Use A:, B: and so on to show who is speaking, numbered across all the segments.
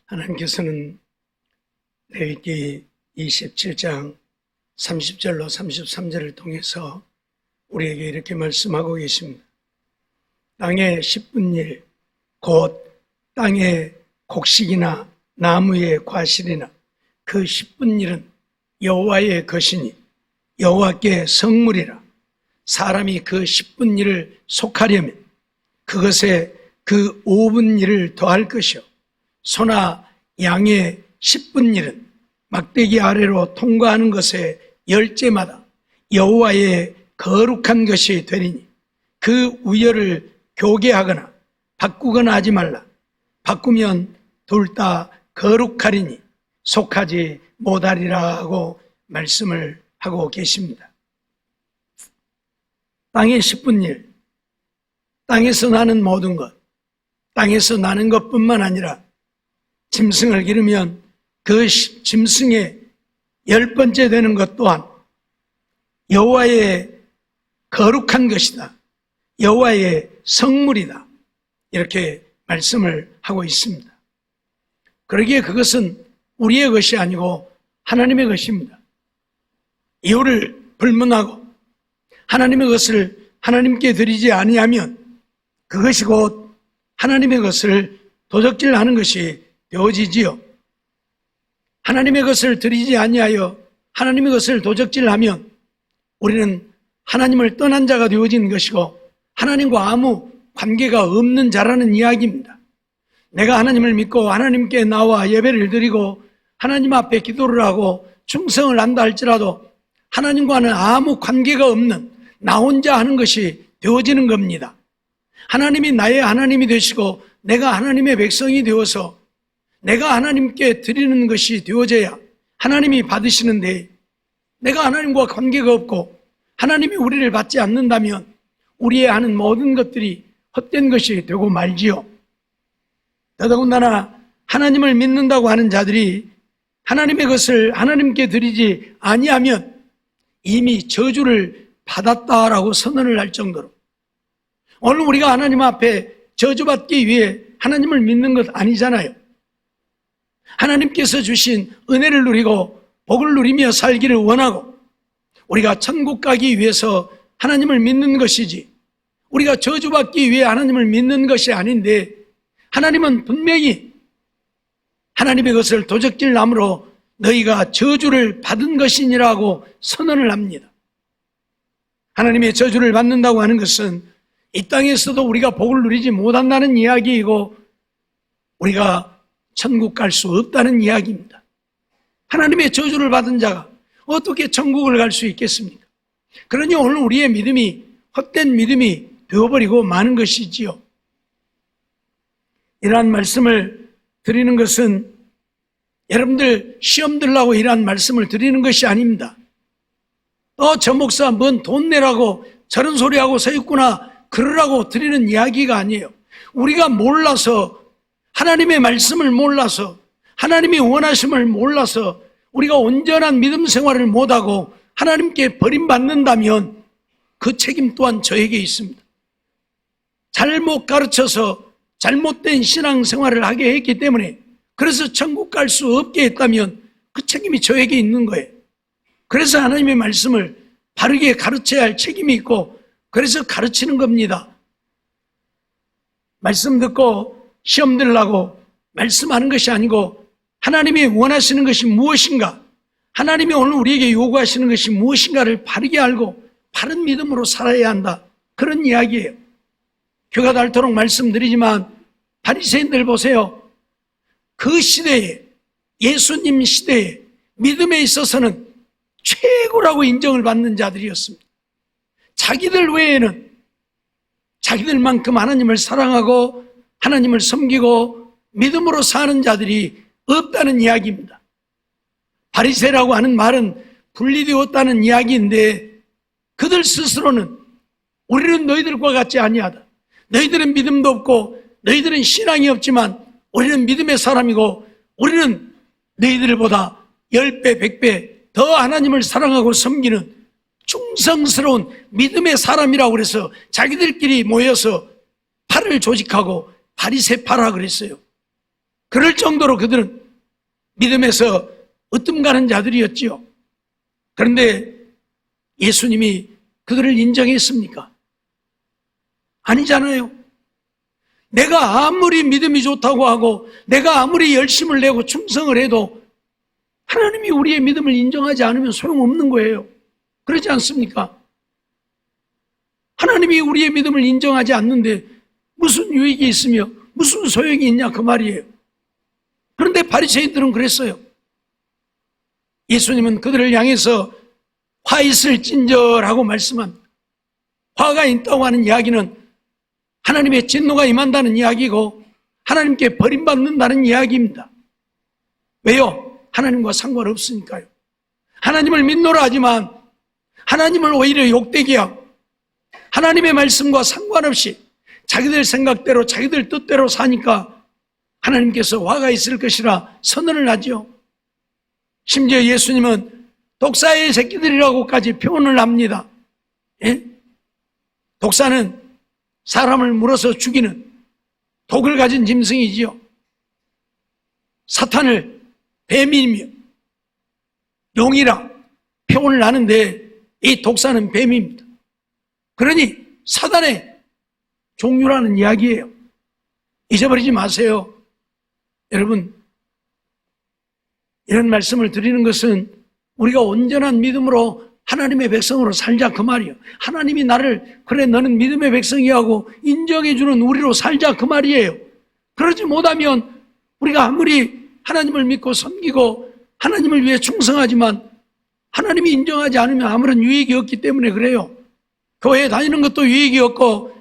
A: 하나님께서는 레위기 27장 30절로 33절을 통해서 우리에게 이렇게 말씀하고 계십니다. 땅의 10분일 곧 땅의 곡식이나 나무의 과실이나 그 10분일은 여호와의 것이니 여호와께 성물이라. 사람이 그 10분일을 속하려면 그것에 그 5분일을 더할 것이요 소나 양의 10분일은 막대기 아래로 통과하는 것에 열째마다 여호와의 거룩한 것이 되리니 그 우열을 교개하거나 바꾸거나 하지 말라. 바꾸면 둘 다 거룩하리니 속하지 못하리라 하고 말씀을 하고 계십니다. 땅의 10분일, 땅에서 나는 모든 것, 땅에서 나는 것뿐만 아니라 짐승을 기르면 그 짐승의 10번째 되는 것 또한 여호와의 거룩한 것이다. 여호와의 성물이다. 이렇게 말씀을 하고 있습니다. 그러기에 그것은 우리의 것이 아니고 하나님의 것입니다. 이유를 불문하고 하나님의 것을 하나님께 드리지 아니하면 그것이 곧 하나님의 것을 도적질하는 것이 되어지지요. 하나님의 것을 드리지 아니하여 하나님의 것을 도적질하면 우리는 하나님을 떠난 자가 되어진 것이고 하나님과 아무 관계가 없는 자라는 이야기입니다. 내가 하나님을 믿고 하나님께 나와 예배를 드리고 하나님 앞에 기도를 하고 충성을 한다 할지라도 하나님과는 아무 관계가 없는 나 혼자 하는 것이 되어지는 겁니다. 하나님이 나의 하나님이 되시고 내가 하나님의 백성이 되어서 내가 하나님께 드리는 것이 되어져야 하나님이 받으시는데 내가 하나님과 관계가 없고 하나님이 우리를 받지 않는다면 우리의 하는 모든 것들이 헛된 것이 되고 말지요. 더더군다나 하나님을 믿는다고 하는 자들이 하나님의 것을 하나님께 드리지 아니하면 이미 저주를 받았다라고 선언을 할 정도로 오늘 우리가 하나님 앞에 저주받기 위해 하나님을 믿는 것 아니잖아요. 하나님께서 주신 은혜를 누리고 복을 누리며 살기를 원하고 우리가 천국 가기 위해서 하나님을 믿는 것이지 우리가 저주받기 위해 하나님을 믿는 것이 아닌데 하나님은 분명히 하나님의 것을 도적질남으로 너희가 저주를 받은 것이니라고 선언을 합니다. 하나님의 저주를 받는다고 하는 것은 이 땅에서도 우리가 복을 누리지 못한다는 이야기이고 우리가 천국 갈 수 없다는 이야기입니다. 하나님의 저주를 받은 자가 어떻게 천국을 갈 수 있겠습니까? 그러니 오늘 우리의 믿음이 헛된 믿음이 되어버리고 마는 것이지요. 이러한 말씀을 드리는 것은 여러분들 시험 들라고 이러한 말씀을 드리는 것이 아닙니다. 저 목사 뭔 돈 내라고 저런 소리하고 서 있구나 그러라고 드리는 이야기가 아니에요. 우리가 몰라서 하나님의 말씀을 몰라서 하나님의 원하심을 몰라서 우리가 온전한 믿음 생활을 못하고 하나님께 버림받는다면 그 책임 또한 저에게 있습니다. 잘못 가르쳐서 잘못된 신앙생활을 하게 했기 때문에 그래서 천국 갈 수 없게 했다면 그 책임이 저에게 있는 거예요. 그래서 하나님의 말씀을 바르게 가르쳐야 할 책임이 있고 그래서 가르치는 겁니다. 말씀 듣고 시험 들으려고 말씀하는 것이 아니고 하나님이 원하시는 것이 무엇인가, 하나님이 오늘 우리에게 요구하시는 것이 무엇인가를 바르게 알고 바른 믿음으로 살아야 한다. 그런 이야기예요. 휴가 닳도록 말씀드리지만 바리새인들 보세요. 그 시대에 예수님 시대에 믿음에 있어서는 최고라고 인정을 받는 자들이었습니다. 자기들 외에는 자기들만큼 하나님을 사랑하고 하나님을 섬기고 믿음으로 사는 자들이 없다는 이야기입니다. 바리새라고 하는 말은 분리되었다는 이야기인데 그들 스스로는 우리는 너희들과 같지 아니하다. 너희들은 믿음도 없고 너희들은 신앙이 없지만 우리는 믿음의 사람이고 우리는 너희들보다 10배, 100배 더 하나님을 사랑하고 섬기는 충성스러운 믿음의 사람이라고 그래서 자기들끼리 모여서 팔을 조직하고 바리새파라 그랬어요. 그럴 정도로 그들은 믿음에서 으뜸가는 자들이었지요. 그런데 예수님이 그들을 인정했습니까? 아니잖아요. 내가 아무리 믿음이 좋다고 하고 내가 아무리 열심을 내고 충성을 해도 하나님이 우리의 믿음을 인정하지 않으면 소용없는 거예요. 그렇지 않습니까? 하나님이 우리의 믿음을 인정하지 않는데 무슨 유익이 있으며 무슨 소용이 있냐 그 말이에요. 그런데 바리새인들은 그랬어요. 예수님은 그들을 향해서 화 있을 찐절하고 말씀합니다. 화가 있다고 하는 이야기는 하나님의 진노가 임한다는 이야기고 하나님께 버림받는다는 이야기입니다. 왜요? 하나님과 상관없으니까요. 하나님을 믿노라 하지만 하나님을 오히려 욕되게 하고 하나님의 말씀과 상관없이 자기들 생각대로 자기들 뜻대로 사니까 하나님께서 화가 있을 것이라 선언을 하죠. 심지어 예수님은 독사의 새끼들이라고까지 표현을 합니다. 예? 독사는 사람을 물어서 죽이는 독을 가진 짐승이지요. 사탄을 뱀이며 용이라 표현을 하는데 이 독사는 뱀입니다. 그러니 사단의 종류라는 이야기예요. 잊어버리지 마세요. 여러분, 이런 말씀을 드리는 것은 우리가 온전한 믿음으로 하나님의 백성으로 살자 그 말이에요. 하나님이 나를 그래 너는 믿음의 백성이야 하고 인정해 주는 우리로 살자 그 말이에요. 그러지 못하면 우리가 아무리 하나님을 믿고 섬기고 하나님을 위해 충성하지만 하나님이 인정하지 않으면 아무런 유익이 없기 때문에 그래요. 교회 다니는 것도 유익이 없고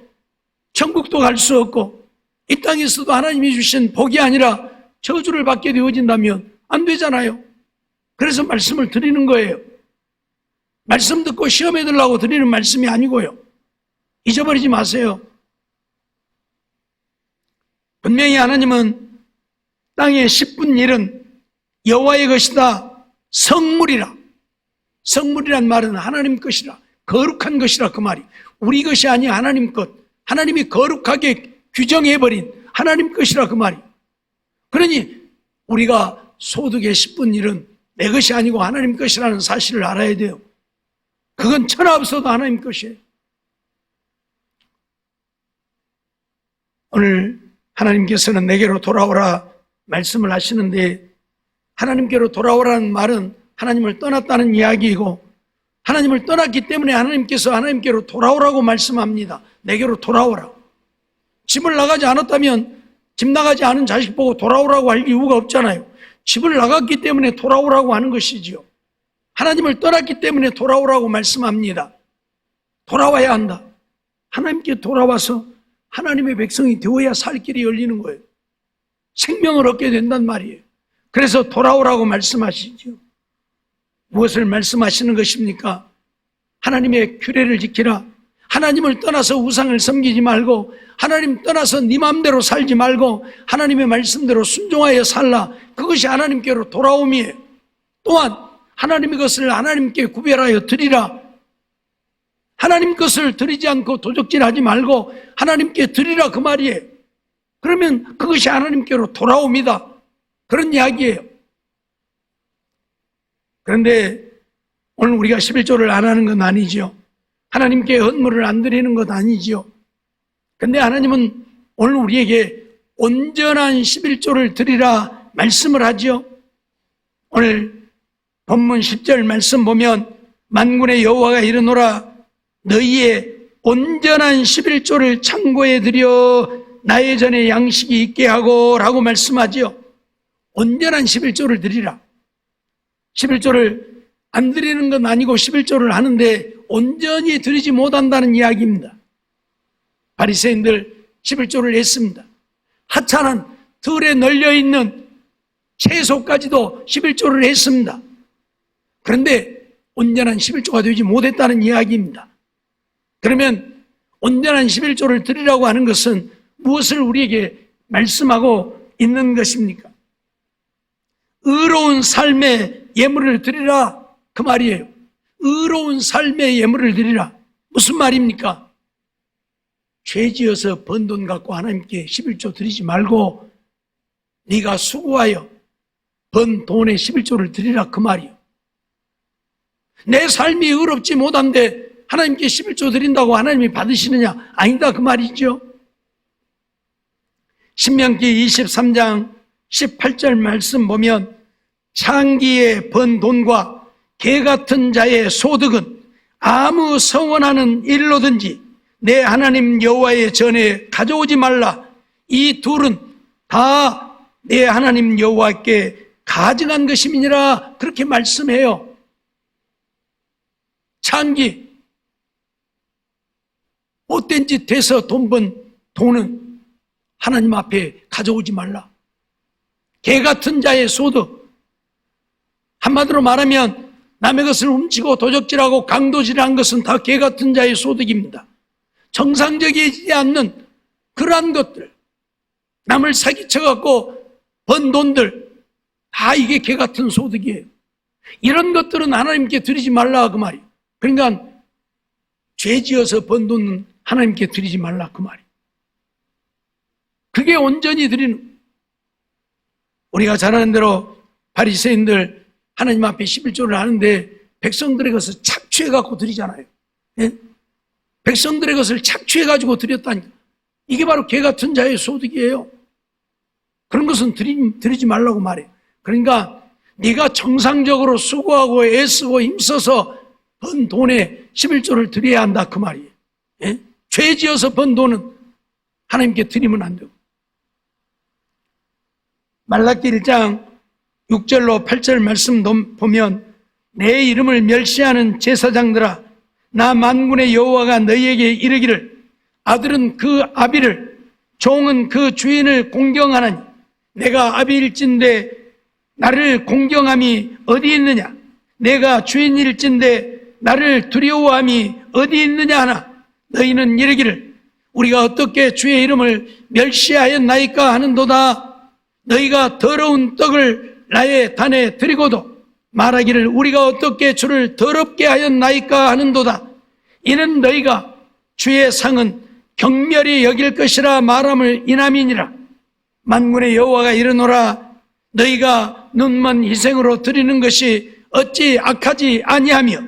A: 천국도 갈 수 없고 이 땅에서도 하나님이 주신 복이 아니라 저주를 받게 되어진다면 안 되잖아요. 그래서 말씀을 드리는 거예요. 말씀 듣고 시험에 들라고 드리는 말씀이 아니고요. 잊어버리지 마세요. 분명히 하나님은 땅의 10분 일은 여호와의 것이다. 성물이라. 성물이란 말은 하나님 것이라. 거룩한 것이라 그 말이. 우리 것이 아니야 하나님 것. 하나님이 거룩하게 규정해버린 하나님 것이라 그 말이. 그러니 우리가 소득의 10분 일은 내 것이 아니고 하나님 것이라는 사실을 알아야 돼요. 그건 천하 없어도 하나님 것이에요. 오늘 하나님께서는 내게로 돌아오라 말씀을 하시는데 하나님께로 돌아오라는 말은 하나님을 떠났다는 이야기이고 하나님을 떠났기 때문에 하나님께서 하나님께로 돌아오라고 말씀합니다. 내게로 돌아오라. 집을 나가지 않았다면 집 나가지 않은 자식 보고 돌아오라고 할 이유가 없잖아요. 집을 나갔기 때문에 돌아오라고 하는 것이지요. 하나님을 떠났기 때문에 돌아오라고 말씀합니다. 돌아와야 한다. 하나님께 돌아와서 하나님의 백성이 되어야 살 길이 열리는 거예요. 생명을 얻게 된단 말이에요. 그래서 돌아오라고 말씀하시죠. 무엇을 말씀하시는 것입니까? 하나님의 규례를 지키라. 하나님을 떠나서 우상을 섬기지 말고 하나님 떠나서 네 마음대로 살지 말고 하나님의 말씀대로 순종하여 살라. 그것이 하나님께로 돌아옴이에요. 또한 하나님의 것을 하나님께 구별하여 드리라. 하나님 것을 드리지 않고 도적질하지 말고 하나님께 드리라 그 말이에요. 그러면 그것이 하나님께로 돌아옵니다. 그런 이야기예요. 그런데 오늘 우리가 11조를 안 하는 건 아니지요. 하나님께 헌물을 안 드리는 것 아니지요. 그런데 하나님은 오늘 우리에게 온전한 11조를 드리라 말씀을 하지요. 오늘 본문 10절 말씀 보면 만군의 여호와가 이르노라 너희의 온전한 11조를 창고에 들여 나의 전에 양식이 있게 하고 라고 말씀하지요. 온전한 11조를 드리라. 11조를 안 드리는 건 아니고 11조를 하는데 온전히 드리지 못한다는 이야기입니다. 바리새인들 11조를 했습니다. 하찮은 들에 널려있는 채소까지도 11조를 했습니다. 그런데 온전한 11조가 되지 못했다는 이야기입니다. 그러면 온전한 11조를 드리라고 하는 것은 무엇을 우리에게 말씀하고 있는 것입니까? 의로운 삶의 예물을 드리라 그 말이에요. 의로운 삶의 예물을 드리라. 무슨 말입니까? 죄지어서 번 돈 갖고 하나님께 11조 드리지 말고 네가 수고하여 번 돈의 11조를 드리라 그 말이요. 내 삶이 의롭지 못한데 하나님께 11조 드린다고 하나님이 받으시느냐? 아니다 그 말이죠. 신명기 23장 18절 말씀 보면 창기에 번 돈과 개 같은 자의 소득은 아무 성원하는 일로든지 내 하나님 여호와의 전에 가져오지 말라. 이 둘은 다 내 하나님 여호와께 가증한 것임이니라 그렇게 말씀해요. 창기, 못된 짓 해서 돈 번 돈은 하나님 앞에 가져오지 말라. 개 같은 자의 소득, 한마디로 말하면 남의 것을 훔치고 도적질하고 강도질한 것은 다 개 같은 자의 소득입니다. 정상적이지 않는 그러한 것들, 남을 사기쳐갖고 번 돈들, 다 이게 개 같은 소득이에요. 이런 것들은 하나님께 드리지 말라 그 말이에요. 그러니까 죄지어서 번 돈은 하나님께 드리지 말라 그 말이에요. 그게 온전히 드리는, 우리가 잘 아는 대로 바리새인들 하나님 앞에 11조를 하는데 백성들의 것을 착취해갖고 드리잖아요. 예? 백성들의 것을 착취해가지고 드렸다니까. 이게 바로 개 같은 자의 소득이에요. 그런 것은 드리지 말라고 말해요. 그러니까 네가 정상적으로 수고하고 애쓰고 힘써서 번 돈에 11조를 드려야 한다 그 말이에요. 예? 죄 지어서 번 돈은 하나님께 드리면 안 되고. 말라기 1장 6절로 8절 말씀 보면 내 이름을 멸시하는 제사장들아, 나 만군의 여호와가 너희에게 이르기를 아들은 그 아비를, 종은 그 주인을 공경하나니 내가 아비일진데 나를 공경함이 어디 있느냐? 내가 주인일진데 나를 두려워함이 어디 있느냐 하나? 너희는 이르기를 우리가 어떻게 주의 이름을 멸시하였나이까 하는도다. 너희가 더러운 떡을 나의 단에 드리고도 말하기를 우리가 어떻게 주를 더럽게 하였나이까 하는도다. 이는 너희가 주의 상은 경멸히 여길 것이라 말함을 인함이니라. 만군의 여호와가 이르노라. 너희가 눈먼 희생으로 드리는 것이 어찌 악하지 아니하며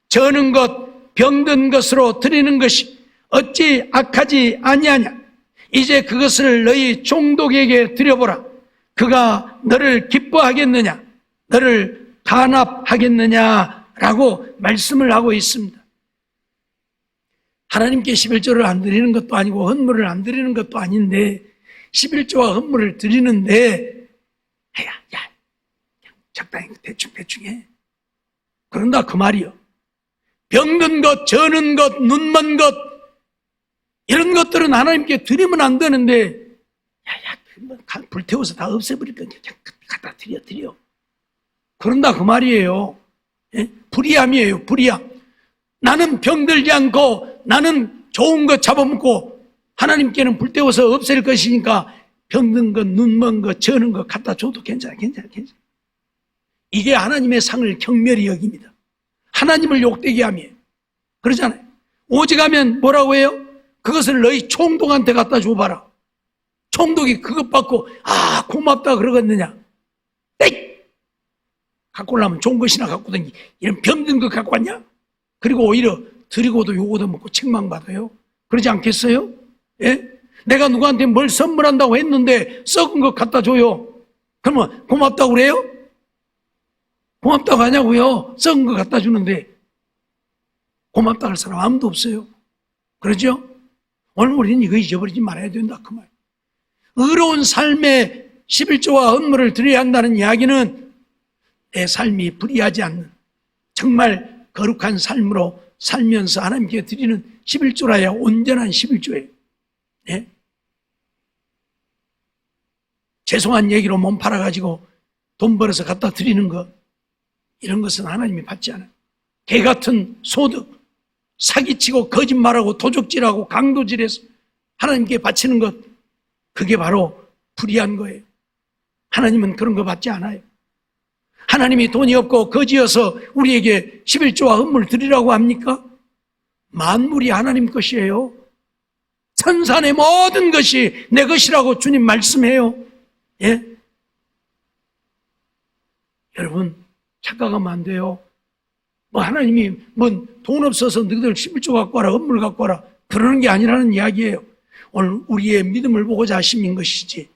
A: 저는 것 병든 것으로 드리는 것이 어찌 악하지 아니하냐. 이제 그것을 너희 종독에게 드려보라. 그가 너를 기뻐하겠느냐, 너를 단합하겠느냐라고 말씀을 하고 있습니다. 하나님께 11조를 안 드리는 것도 아니고 헌물을 안 드리는 것도 아닌데 11조와 헌물을 드리는데 야 적당히 대충 해. 그런다 그 말이요. 병든 것, 저는 것, 눈먼 것 이런 것들은 하나님께 드리면 안 되는데 불태워서 다 없애버릴 거니까 그냥 갖다 드려. 그런다 그 말이에요. 예? 불의함이에요. 불의함. 나는 병들지 않고 나는 좋은 것 잡아먹고 하나님께는 불태워서 없앨 것이니까 병든 것, 눈먼 것, 저는 것 갖다 줘도 괜찮아. 이게 하나님의 상을 경멸히 여깁니다. 하나님을 욕되게 함이에요. 그러잖아요. 오직하면 뭐라고 해요? 그것을 너희 총독한테 갖다 줘봐라. 총독이 그것 받고 고맙다 그러겠느냐? 에이! 갖고 오려면 좋은 것이나 갖고 다니. 이런 병든 것 갖고 왔냐? 그리고 오히려 드리고도 요거도 먹고 책망받아요. 그러지 않겠어요? 예? 내가 누구한테 뭘 선물한다고 했는데 썩은 것 갖다 줘요. 그러면 고맙다고 그래요? 고맙다고 하냐고요? 썩은 거 갖다 주는데 고맙다고 할 사람 아무도 없어요. 그러죠? 오늘 우리는 이거 잊어버리지 말아야 된다 그 말. 의로운 삶에 11조와 헌물을 드려야 한다는 이야기는 내 삶이 불의하지 않는 정말 거룩한 삶으로 살면서 하나님께 드리는 11조라야 온전한 11조예요. 예? 죄송한 얘기로 몸 팔아가지고 돈 벌어서 갖다 드리는 것, 이런 것은 하나님이 받지 않아요. 개 같은 소득, 사기치고 거짓말하고 도적질하고 강도질해서 하나님께 바치는 것, 그게 바로 불의한 거예요. 하나님은 그런 거 받지 않아요. 하나님이 돈이 없고 거지여서 우리에게 11조와 헌물 드리라고 합니까? 만물이 하나님 것이에요. 천산의 모든 것이 내 것이라고 주님 말씀해요. 예? 여러분, 착각하면 안 돼요. 하나님이 돈 없어서 너희들 11조 갖고 와라, 건물 갖고 와라, 그러는 게 아니라는 이야기예요. 오늘 우리의 믿음을 보고자 하심인 것이지.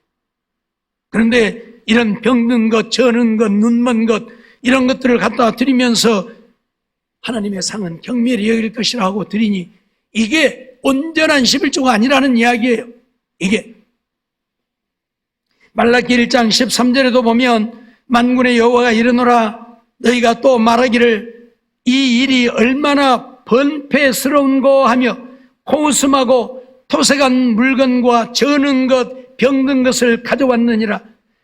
A: 그런데 이런 병든 것, 저는 것, 눈먼 것, 이런 것들을 갖다 드리면서 하나님의 상은 경멸히 여길 것이라 하고 드리니 이게 온전한 11조가 아니라는 이야기예요. 이게 말라기 1장 13절에도 보면 만군의 여호와가 이르노라 너희가 또 말하기를 이 일이 얼마나 번패스러운고 하며 코웃음하고 토색한 물건과 저는 것 병든 것을 가져왔느니라.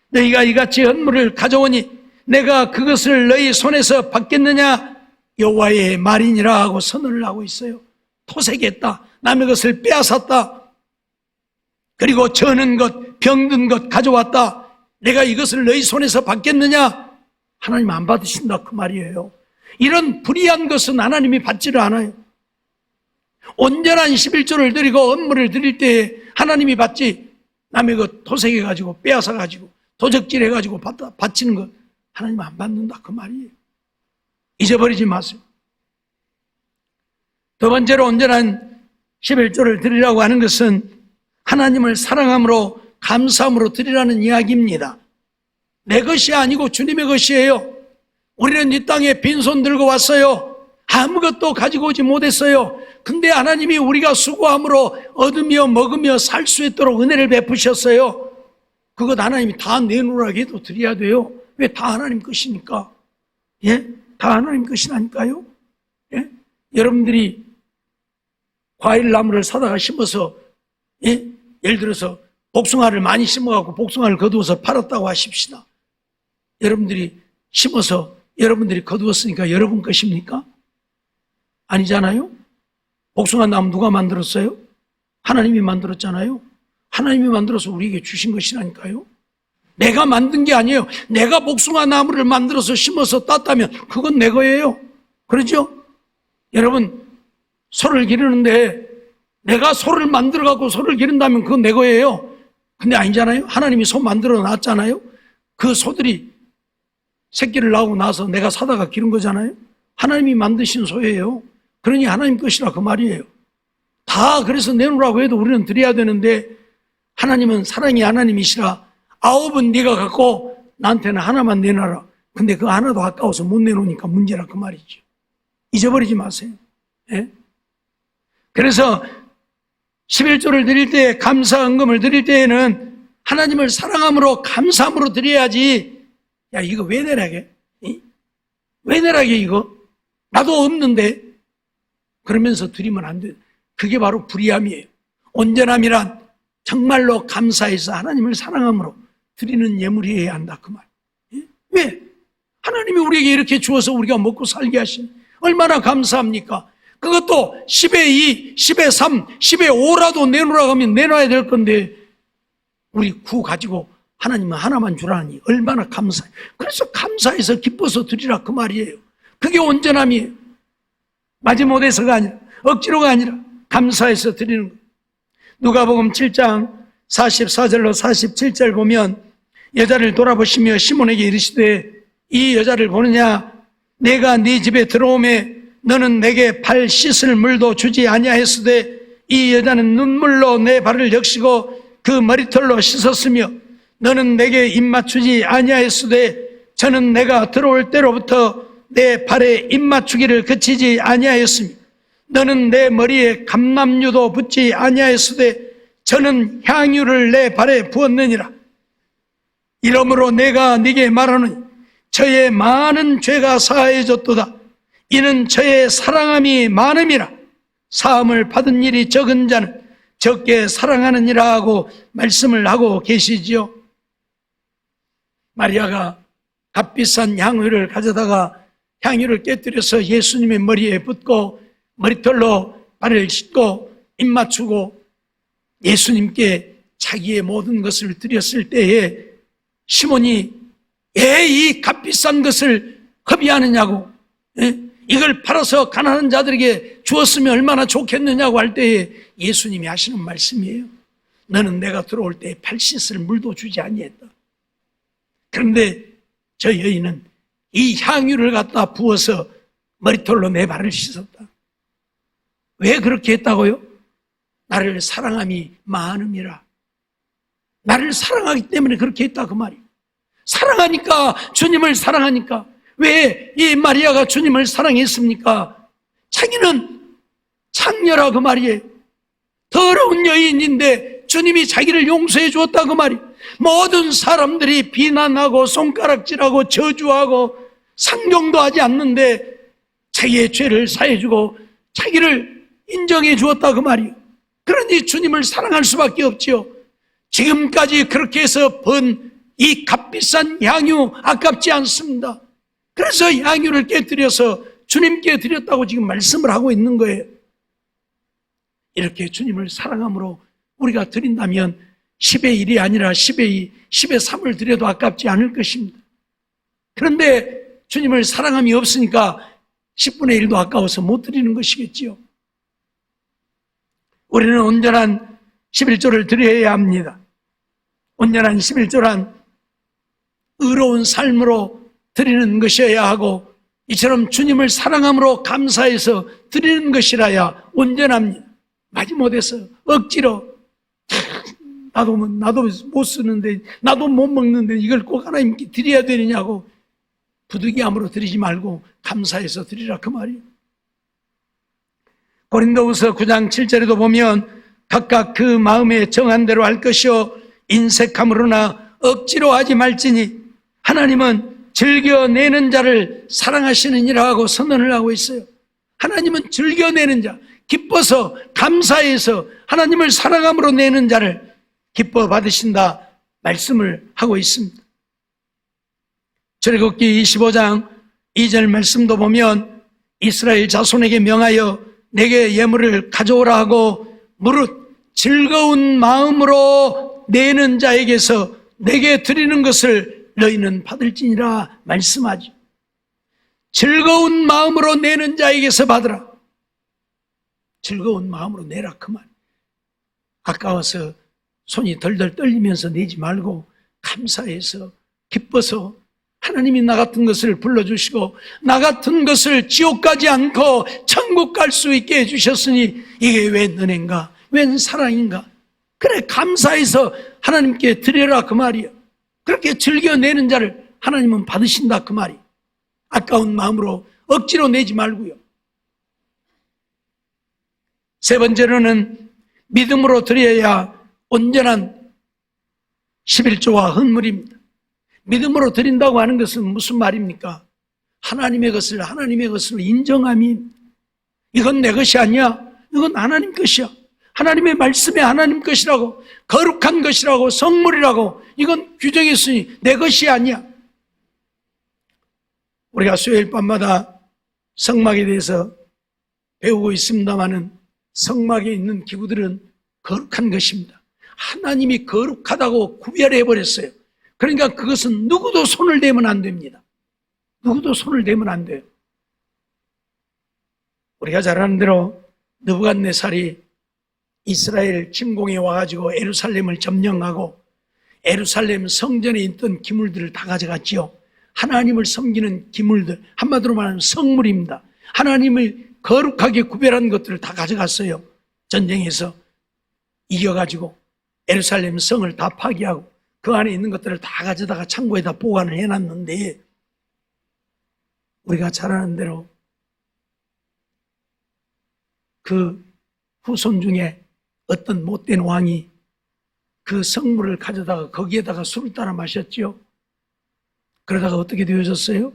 A: 너희가 이같이 헌물을 가져오니 내가 그것을 너희 손에서 받겠느냐 여호와의 말이니라 하고 선언을 하고 있어요. 토색했다, 남의 것을 빼앗았다, 그리고 저는 것 병든 것 가져왔다, 내가 이것을 너희 손에서 받겠느냐? 하나님 안 받으신다 그 말이에요. 이런 불의한 것은 하나님이 받지를 않아요. 온전한 11조를 드리고 헌물을 드릴 때 하나님이 받지, 남의 것 토색해가지고 빼앗아가지고 도적질해가지고 바치는 것 하나님 안 받는다 그 말이에요. 잊어버리지 마세요. 두 번째로 온전한 11조를 드리라고 하는 것은 하나님을 사랑함으로 감사함으로 드리라는 이야기입니다. 내 것이 아니고 주님의 것이에요. 우리는 이 땅에 빈손 들고 왔어요. 아무것도 가지고 오지 못했어요. 근데 하나님이 우리가 수고함으로 얻으며 먹으며 살 수 있도록 은혜를 베푸셨어요. 그것 하나님이 다 내놓으라고 해도 드려야 돼요. 왜? 다 하나님 것이니까. 예? 다 하나님 것이라니까요. 예? 여러분들이 과일나무를 사다가 심어서, 예? 예를 들어서 복숭아를 많이 심어갖고 복숭아를 거두어서 팔았다고 하십시다. 여러분들이 심어서 여러분들이 거두었으니까 여러분 것입니까? 아니잖아요. 복숭아 나무 누가 만들었어요? 하나님이 만들었잖아요. 하나님이 만들어서 우리에게 주신 것이라니까요. 내가 만든 게 아니에요. 내가 복숭아 나무를 만들어서 심어서 땄다면 그건 내 거예요. 그렇죠? 여러분, 소를 기르는데 내가 소를 만들어 갖고 소를 기른다면 그건 내 거예요. 근데 아니잖아요. 하나님이 소 만들어 놨잖아요. 그 소들이 새끼를 낳고 나서 내가 사다가 기른 거잖아요. 하나님이 만드신 소예요. 그러니 하나님 것이라 그 말이에요. 다 그래서 내놓으라고 해도 우리는 드려야 되는데 하나님은 사랑이 하나님이시라 9은 네가 갖고 나한테는 하나만 내놔라. 근데 그 하나도 아까워서 못 내놓으니까 문제라 그 말이죠. 잊어버리지 마세요. 예? 그래서 11조를 드릴 때, 감사 헌금을 드릴 때에는 하나님을 사랑함으로 감사함으로 드려야지. 야, 이거 왜 내라게? 왜 내라게 이거? 나도 없는데. 그러면서 드리면 안 돼. 그게 바로 불의함이에요. 온전함이란 정말로 감사해서 하나님을 사랑함으로 드리는 예물이어야 한다 그 말. 예? 왜? 하나님이 우리에게 이렇게 주어서 우리가 먹고 살게 하신 얼마나 감사합니까? 그것도 10의 2, 10의 3, 10의 5라도 내놓으라고 하면 내놔야 될 건데 우리 9 가지고 하나님은 하나만 주라니 얼마나 감사해. 그래서 감사해서 기뻐서 드리라 그 말이에요. 그게 온전함이에요. 마지못해서가 아니라 억지로가 아니라 감사해서 드리는 것. 누가복음 7장 44절로 47절 보면 여자를 돌아보시며 시몬에게 이르시되 이 여자를 보느냐? 내가 네 집에 들어오매 너는 내게 발 씻을 물도 주지 아니하였으되 이 여자는 눈물로 내 발을 적시고 그 머리털로 씻었으며 너는 내게 입 맞추지 아니하였으되 저는 내가 들어올 때로부터 내 발에 입 맞추기를 그치지 아니하였으며 너는 내 머리에 감람유도 붓지 아니하였으되 저는 향유를 내 발에 부었느니라. 이러므로 내가 네게 말하노니 저의 많은 죄가 사하여졌도다. 이는 저의 사랑함이 많음이라. 사함을 받은 일이 적은 자는 적게 사랑하느니라 하고 말씀을 하고 계시지요. 마리아가 값비싼 향유를 가져다가 향유를 깨뜨려서 예수님의 머리에 붓고 머리털로 발을 씻고 입 맞추고 예수님께 자기의 모든 것을 드렸을 때에 시몬이 왜 이 값비싼 것을 허비하느냐고, 이걸 팔아서 가난한 자들에게 주었으면 얼마나 좋겠느냐고 할 때에 예수님이 하시는 말씀이에요. 너는 내가 들어올 때에 발 씻을 물도 주지 아니했다. 그런데 저 여인은 이 향유를 갖다 부어서 머리털로 내 발을 씻었다. 왜 그렇게 했다고요? 나를 사랑함이 많음이라. 나를 사랑하기 때문에 그렇게 했다 그 말이에요. 사랑하니까, 주님을 사랑하니까. 왜 이 마리아가 주님을 사랑했습니까? 자기는 창녀라 그 말이에요. 더러운 여인인데 주님이 자기를 용서해 주었다 그 말이에요. 모든 사람들이 비난하고 손가락질하고 저주하고 상종도 하지 않는데 자기의 죄를 사해주고 자기를 인정해 주었다 그 말이에요. 그러니 주님을 사랑할 수밖에 없지요. 지금까지 그렇게 해서 번 이 값비싼 향유 아깝지 않습니다. 그래서 향유를 깨뜨려서 주님께 드렸다고 지금 말씀을 하고 있는 거예요. 이렇게 주님을 사랑함으로 우리가 드린다면 10의 1이 아니라 10의 2, 10의 3을 드려도 아깝지 않을 것입니다. 그런데 주님을 사랑함이 없으니까 10분의 1도 아까워서 못 드리는 것이겠지요. 우리는 온전한 11조를 드려야 합니다. 온전한 11조란 의로운 삶으로 드리는 것이어야 하고 이처럼 주님을 사랑함으로 감사해서 드리는 것이라야 온전합니다. 마지못해서 억지로 나도 못 쓰는데 나도 못 먹는데 이걸 꼭 하나님께 드려야 되느냐고 부득이함으로 드리지 말고 감사해서 드리라 그 말이에요. 고린도후서 9장 7절에도 보면 각각 그 마음에 정한 대로 할 것이요 인색함으로나 억지로 하지 말지니 하나님은 즐겨내는 자를 사랑하시느니라 하고 선언을 하고 있어요. 하나님은 즐겨내는 자, 기뻐서 감사해서 하나님을 사랑함으로 내는 자를 기뻐 받으신다 말씀을 하고 있습니다. 출애굽기 25장 2절 말씀도 보면 이스라엘 자손에게 명하여 내게 예물을 가져오라 하고 무릇 즐거운 마음으로 내는 자에게서 내게 드리는 것을 너희는 받을지니라 말씀하죠. 즐거운 마음으로 내는 자에게서 받으라. 즐거운 마음으로 내라 그 말. 아까워서 손이 덜덜 떨리면서 내지 말고 감사해서 기뻐서 하나님이 나 같은 것을 불러주시고 나 같은 것을 지옥 가지 않고 천국 갈 수 있게 해주셨으니 이게 웬 은혜인가, 웬 사랑인가. 그래 감사해서 하나님께 드려라 그 말이에요. 그렇게 즐겨내는 자를 하나님은 받으신다 그 말이에요. 아까운 마음으로 억지로 내지 말고요. 세 번째로는 믿음으로 드려야 온전한 11조와 헌물입니다. 믿음으로 드린다고 하는 것은 무슨 말입니까? 하나님의 것으로 인정함이, 이건 내 것이 아니야, 이건 하나님 것이야, 하나님의 말씀이 하나님 것이라고, 거룩한 것이라고, 성물이라고, 이건 규정했으니 내 것이 아니야. 우리가 수요일 밤마다 성막에 대해서 배우고 있습니다마는 성막에 있는 기구들은 거룩한 것입니다. 하나님이 거룩하다고 구별해버렸어요. 그러니까 그것은 누구도 손을 대면 안 됩니다. 누구도 손을 대면 안 돼요. 우리가 잘 아는 대로 느부갓네살이 이스라엘 침공에 와가지고 예루살렘을 점령하고 예루살렘 성전에 있던 기물들을 다 가져갔지요. 하나님을 섬기는 기물들, 한마디로 말하면 성물입니다. 하나님을 거룩하게 구별한 것들을 다 가져갔어요. 전쟁에서 이겨가지고 예루살렘 성을 다 파괴하고 그 안에 있는 것들을 다 가져다가 창고에다 보관을 해놨는데, 우리가 잘 아는 대로 그 후손 중에 어떤 못된 왕이 그 성물을 가져다가 거기에다가 술을 따라 마셨죠. 그러다가 어떻게 되어졌어요?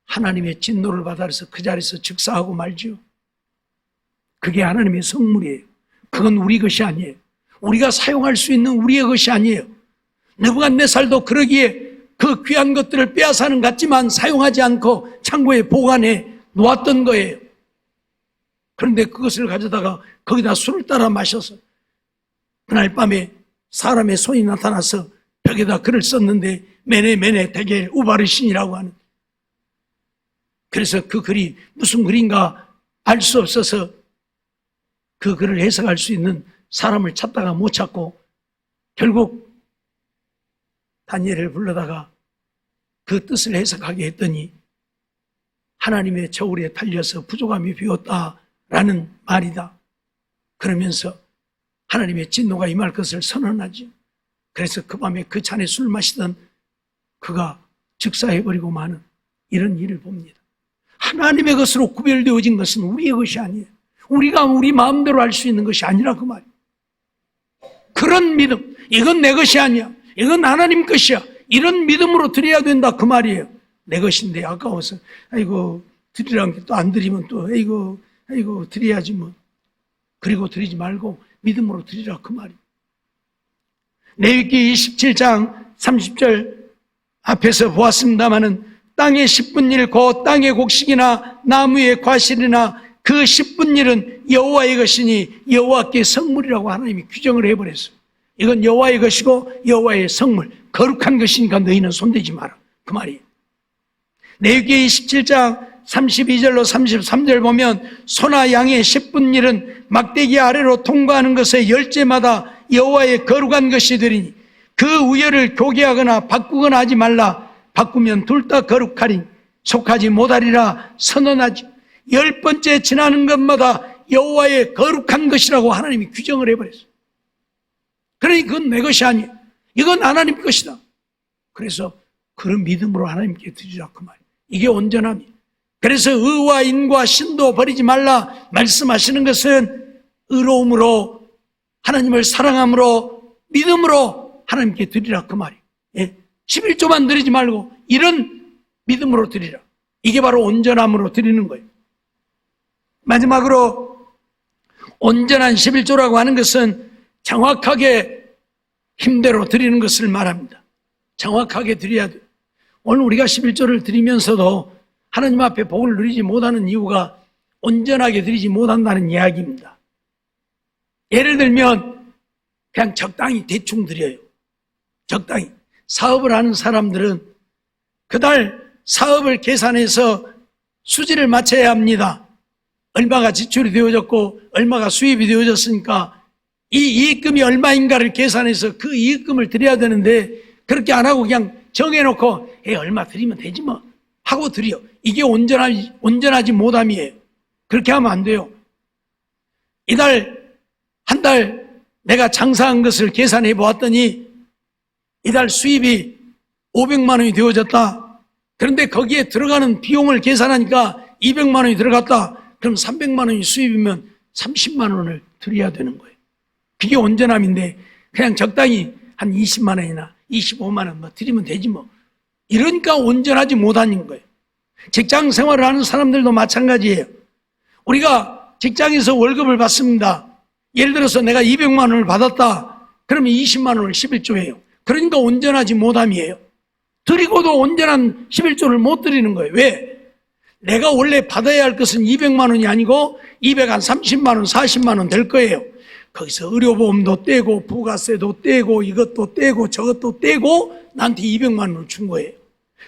A: 하나님의 진노를 받아서 그 자리에서 즉사하고 말죠. 그게 하나님의 성물이에요. 그건 우리 것이 아니에요. 우리가 사용할 수 있는 우리의 것이 아니에요. 느부갓네살도 그러기에 그 귀한 것들을 빼앗아는 같지만 사용하지 않고 창고에 보관해 놓았던 거예요. 그런데 그것을 가져다가 거기다 술을 따라 마셔서 그날 밤에 사람의 손이 나타나서 벽에다 글을 썼는데 메네 대겔 우바르신이라고 하는, 그래서 그 글이 무슨 글인가 알 수 없어서 그 글을 해석할 수 있는 사람을 찾다가 못 찾고 결국 다니엘을 불러다가 그 뜻을 해석하게 했더니 하나님의 저울에 달려서 부족함이 비었다라는 말이다. 그러면서 하나님의 진노가 임할 것을 선언하지. 그래서 그 밤에 그 잔에 술 마시던 그가 즉사해버리고 마는 이런 일을 봅니다. 하나님의 것으로 구별되어진 것은 우리의 것이 아니에요. 우리가 우리 마음대로 할 수 있는 것이 아니라 그 말이에요. 그런 믿음, 이건 내 것이 아니야, 이건 하나님 것이야, 이런 믿음으로 드려야 된다 그 말이에요. 내 것인데 아까워서 아이고 드리라는 게 또 안 드리면 또 아이고 드려야지 뭐. 그리고 드리지 말고 믿음으로 드리라 그 말이에요. 레위기 27장 30절 앞에서 보았습니다마는 땅의 10분 일 곧 땅의 곡식이나 나무의 과실이나 그 10분 일은 여호와의 것이니 여호와께 성물이라고 하나님이 규정을 해버렸어요. 이건 여호와의 것이고 여호와의 성물, 거룩한 것이니까 너희는 손대지 마라 그 말이에요. 레위기 27장 32절로 33절 보면 소나 양의 10분 일은 막대기 아래로 통과하는 것의 열째마다 여호와의 거룩한 것이 되리니 그 우열을 교개하거나 바꾸거나 하지 말라. 바꾸면 둘 다 거룩하리 속하지 못하리라 선언하지. 10번째 지나는 것마다 여호와의 거룩한 것이라고 하나님이 규정을 해버렸어요. 그러니 그건 내 것이 아니야, 이건 하나님 것이다. 그래서 그런 믿음으로 하나님께 드리라 그 말이에요. 이게 온전함이에요. 그래서 의와 인과 신도 버리지 말라 말씀하시는 것은 의로움으로, 하나님을 사랑함으로, 믿음으로 하나님께 드리라 그 말이에요. 11조만 드리지 말고 이런 믿음으로 드리라. 이게 바로 온전함으로 드리는 거예요. 마지막으로 온전한 11조라고 하는 것은 정확하게 힘대로 드리는 것을 말합니다. 정확하게 드려야 돼요. 오늘 우리가 11조를 드리면서도 하나님 앞에 복을 누리지 못하는 이유가 온전하게 드리지 못한다는 이야기입니다. 예를 들면 그냥 적당히 대충 드려요. 적당히. 사업을 하는 사람들은 그달 사업을 계산해서 수지를 맞춰야 합니다. 얼마가 지출이 되어졌고 얼마가 수입이 되어졌으니까 이 이익금이 얼마인가를 계산해서 그 이익금을 드려야 되는데 그렇게 안 하고 그냥 정해놓고 얼마 드리면 되지 뭐 하고 드려. 이게 온전하지 못함이에요. 그렇게 하면 안 돼요. 이달 한 달 내가 장사한 것을 계산해 보았더니 이달 수입이 500만 원이 되어졌다. 그런데 거기에 들어가는 비용을 계산하니까 200만 원이 들어갔다. 그럼 300만 원이 수입이면 30만 원을 드려야 되는 거예요. 그게 온전함인데 그냥 적당히 한 20만 원이나 25만 원 뭐 드리면 되지 뭐. 이러니까 온전하지 못하는 거예요. 직장 생활을 하는 사람들도 마찬가지예요. 우리가 직장에서 월급을 받습니다. 예를 들어서 내가 200만 원을 받았다. 그러면 20만 원을 11조예요. 그러니까 온전하지 못함이에요. 드리고도 온전한 11조를 못 드리는 거예요. 왜? 내가 원래 받아야 할 것은 200만 원이 아니고 230만 원, 40만 원 될 거예요. 거기서 의료보험도 떼고 부가세도 떼고 이것도 떼고 저것도 떼고 나한테 200만 원을 준 거예요.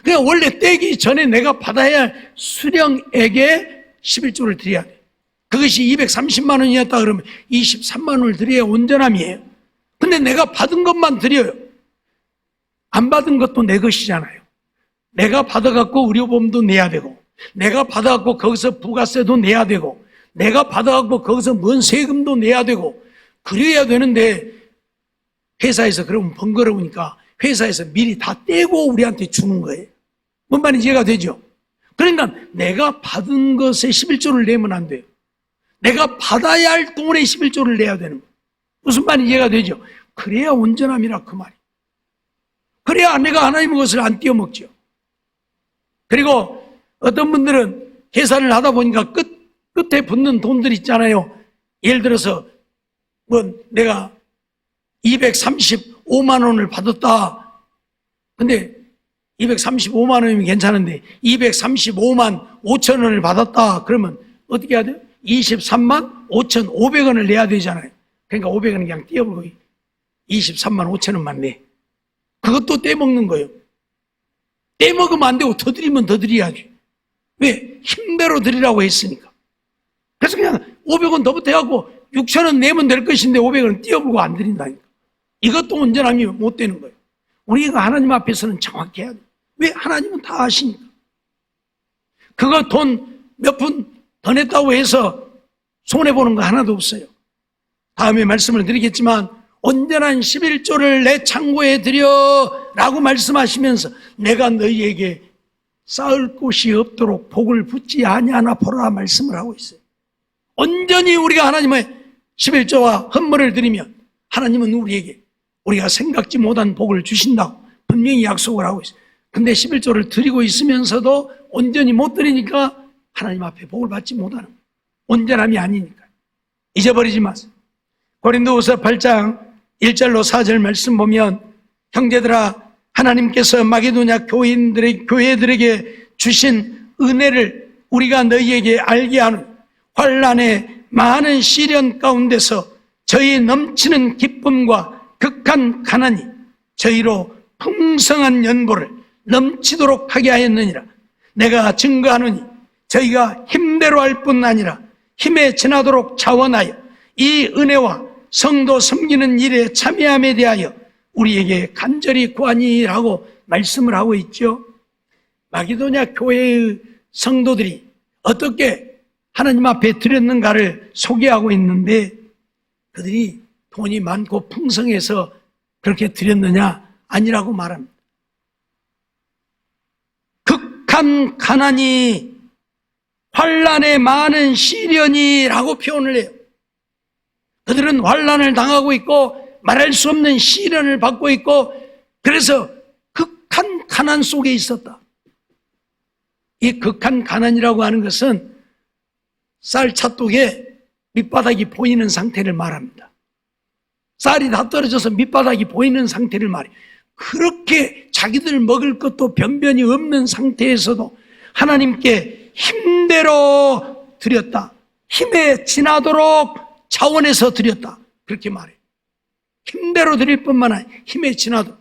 A: 그냥 원래 떼기 전에 내가 받아야 할 수령액에 11조를 드려야 돼. 그것이 230만 원이었다 그러면 23만 원을 드려야 온전함이에요. 근데 내가 받은 것만 드려요. 안 받은 것도 내 것이잖아요. 내가 받아갖고 의료보험도 내야 되고, 내가 받아갖고 거기서 부가세도 내야 되고, 내가 받아갖고 거기서 뭔 세금도 내야 되고, 그래야 되는데 회사에서 그러면 번거로우니까 회사에서 미리 다 떼고 우리한테 주는 거예요. 뭔 말인지 이해가 되죠? 그러니까 내가 받은 것에 11조를 내면 안 돼요. 내가 받아야 할 돈에 11조를 내야 되는 거예요. 무슨 말인지 이해가 되죠? 그래야 온전함이라 그 말이에요. 그래야 내가 하나님의 것을 안 띄어먹죠. 그리고 어떤 분들은 계산을 하다 보니까 끝에 붙는 돈들 있잖아요. 예를 들어서 뭐 내가 235만 원을 받았다. 근데 235만 원이면 괜찮은데 235만 5천 원을 받았다. 그러면 어떻게 해야 돼요? 23만 5,500원을 내야 되잖아요. 그러니까 500원은 그냥 띄어버리고 23만 5천 원만 내. 그것도 떼먹는 거예요. 떼먹으면 안 되고 더 드리면 더 드려야지. 왜? 힘대로 드리라고 했으니까. 그래서 그냥 500원 더 보태갖고 6천 원 내면 될 것인데 500원은 띄어버리고 안 드린다니까. 이것도 온전함이 못 되는 거예요. 우리가 하나님 앞에서는 정확히 해야 돼요. 왜? 하나님은 다 아시니까. 그거 돈 몇 푼 더 냈다고 해서 손해보는 거 하나도 없어요. 다음에 말씀을 드리겠지만 온전한 11조를 내 창고에 드려 라고 말씀하시면서 내가 너희에게 쌓을 곳이 없도록 복을 붓지 아니하나 보라 말씀을 하고 있어요. 온전히 우리가 하나님의 11조와 헌물을 드리면 하나님은 우리에게 우리가 생각지 못한 복을 주신다고 분명히 약속을 하고 있어요. 근데 11조를 드리고 있으면서도 온전히 못 드리니까 하나님 앞에 복을 받지 못하는 거예요. 온전함이 아니니까. 잊어버리지 마세요. 고린도후서 8장 1절로 4절 말씀 보면 형제들아 하나님께서 마게도냐 교회들에게 주신 은혜를 우리가 너희에게 알게 하는 환난의 많은 시련 가운데서 저희 넘치는 기쁨과 극한 가난이 저희로 풍성한 연보를 넘치도록 하게 하였느니라. 내가 증거하노니 저희가 힘대로 할 뿐 아니라 힘에 지나도록 자원하여 이 은혜와 성도 섬기는 일에 참여함에 대하여 우리에게 간절히 구하니라고 말씀을 하고 있죠. 마게도냐 교회의 성도들이 어떻게 하나님 앞에 드렸는가를 소개하고 있는데 그들이 돈이 많고 풍성해서 그렇게 드렸느냐? 아니라고 말합니다. 극한 가난이 환난의 많은 시련이라고 표현을 해요. 그들은 환난을 당하고 있고 말할 수 없는 시련을 받고 있고 그래서 극한 가난 속에 있었다. 이 극한 가난이라고 하는 것은 쌀 찻독에 밑바닥이 보이는 상태를 말합니다. 쌀이 다 떨어져서 밑바닥이 보이는 상태를 말해요. 그렇게 자기들 먹을 것도 변변이 없는 상태에서도 하나님께 힘대로 드렸다. 힘에 지나도록 자원해서 드렸다. 그렇게 말해요. 힘대로 드릴 뿐만 아니라 힘에 지나도록.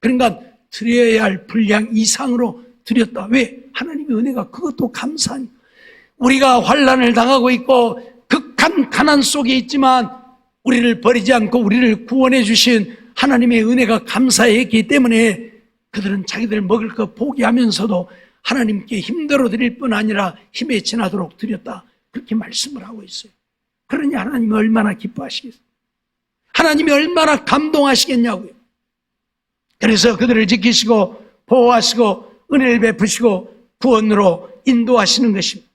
A: 그러니까 드려야 할 분량 이상으로 드렸다. 왜? 하나님의 은혜가 그것도 감사하니까. 우리가 환난을 당하고 있고 극한 가난 속에 있지만 우리를 버리지 않고 우리를 구원해 주신 하나님의 은혜가 감사했기 때문에 그들은 자기들 먹을 것 포기하면서도 하나님께 힘대로 드릴 뿐 아니라 힘에 지나도록 드렸다. 그렇게 말씀을 하고 있어요. 그러니 하나님이 얼마나 기뻐하시겠어요? 하나님이 얼마나 감동하시겠냐고요. 그래서 그들을 지키시고 보호하시고 은혜를 베푸시고 구원으로 인도하시는 것입니다.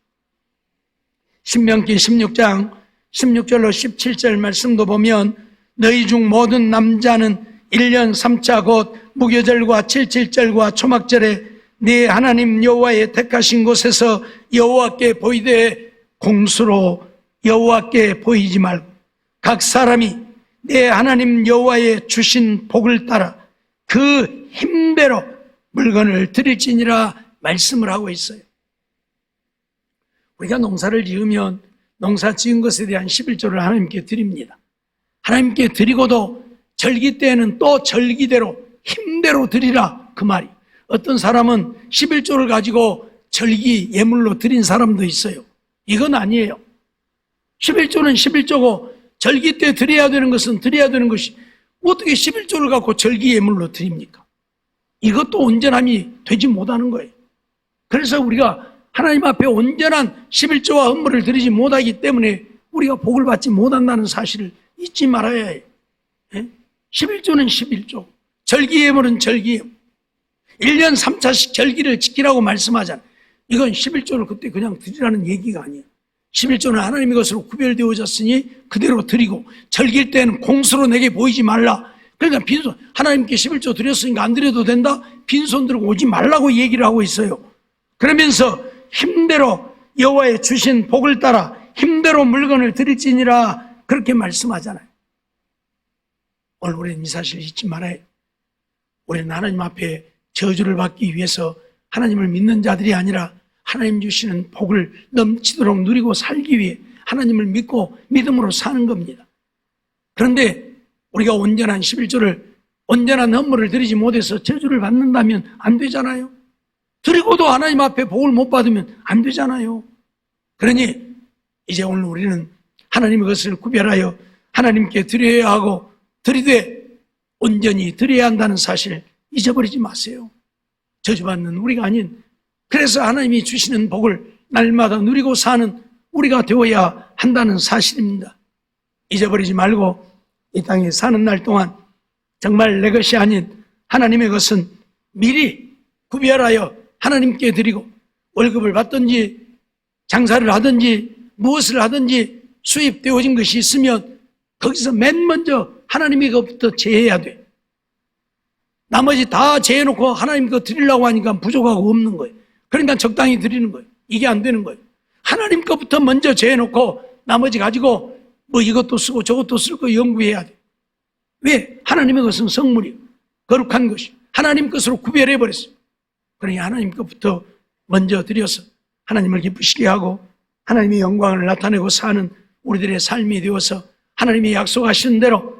A: 신명기 16장 16절로 17절 말씀도 보면 너희 중 모든 남자는 1년 3차 곧 무교절과 7.7절과 초막절에 네 하나님 여호와의 택하신 곳에서 여호와께 보이되 공수로 여호와께 보이지 말고 각 사람이 내 하나님 여호와의 주신 복을 따라 그 힘대로 물건을 드릴지니라 말씀을 하고 있어요. 우리가 농사를 지으면 농사 지은 것에 대한 11조를 하나님께 드립니다. 하나님께 드리고도 절기 때에는 또 절기대로 힘대로 드리라 그 말이. 어떤 사람은 11조를 가지고 절기 예물로 드린 사람도 있어요. 이건 아니에요. 11조는 11조고 절기 때 드려야 되는 것은 드려야 되는 것이 어떻게 11조를 갖고 절기 예물로 드립니까? 이것도 온전함이 되지 못하는 거예요. 그래서 우리가 하나님 앞에 온전한 11조와 헌물을 드리지 못하기 때문에 우리가 복을 받지 못한다는 사실을 잊지 말아야 해요. 11조는 11조, 절기 예물은 절기 예물. 1년 3차씩 절기를 지키라고 말씀하잖아요. 이건 11조를 그때 그냥 드리라는 얘기가 아니에요. 11조는 하나님의 것으로 구별되어졌으니 그대로 드리고 절기일 때는 공수로 내게 보이지 말라. 그러니까 빈손, 하나님께 11조 드렸으니까 안 드려도 된다? 빈손 들고 오지 말라고 얘기를 하고 있어요. 그러면서 힘대로 여호와의 주신 복을 따라 힘대로 물건을 드릴지니라 그렇게 말씀하잖아요. 오늘 우리는 이 사실을 잊지 말아요. 우리는 하나님 앞에 저주를 받기 위해서 하나님을 믿는 자들이 아니라 하나님 주시는 복을 넘치도록 누리고 살기 위해 하나님을 믿고 믿음으로 사는 겁니다. 그런데 우리가 온전한 11조를 온전한 헌물을 드리지 못해서 저주를 받는다면 안 되잖아요. 드리고도 하나님 앞에 복을 못 받으면 안 되잖아요. 그러니 이제 오늘 우리는 하나님의 것을 구별하여 하나님께 드려야 하고 드리되 온전히 드려야 한다는 사실 잊어버리지 마세요. 저주받는 우리가 아닌, 그래서 하나님이 주시는 복을 날마다 누리고 사는 우리가 되어야 한다는 사실입니다. 잊어버리지 말고 이 땅에 사는 날 동안 정말 내 것이 아닌 하나님의 것은 미리 구별하여 하나님께 드리고, 월급을 받든지 장사를 하든지 무엇을 하든지 수입되어진 것이 있으면 거기서 맨 먼저 하나님의 것부터 제해야 돼. 나머지 다 제해놓고 하나님 것 드리려고 하니까 부족하고 없는 거예요. 그러니까 적당히 드리는 거예요. 이게 안 되는 거예요. 하나님 것부터 먼저 제해놓고 나머지 가지고 뭐 이것도 쓰고 저것도 쓸 거 연구해야 돼. 왜? 하나님의 것은 성물이에요. 거룩한 것이 하나님 것으로 구별해버렸어요. 그러니 하나님 것부터 먼저 드려서 하나님을 기쁘시게 하고 하나님의 영광을 나타내고 사는 우리들의 삶이 되어서 하나님이 약속하신 대로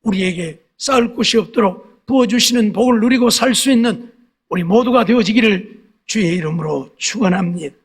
A: 우리에게 쌓을 곳이 없도록 부어주시는 복을 누리고 살 수 있는 우리 모두가 되어지기를 주의 이름으로 축원합니다.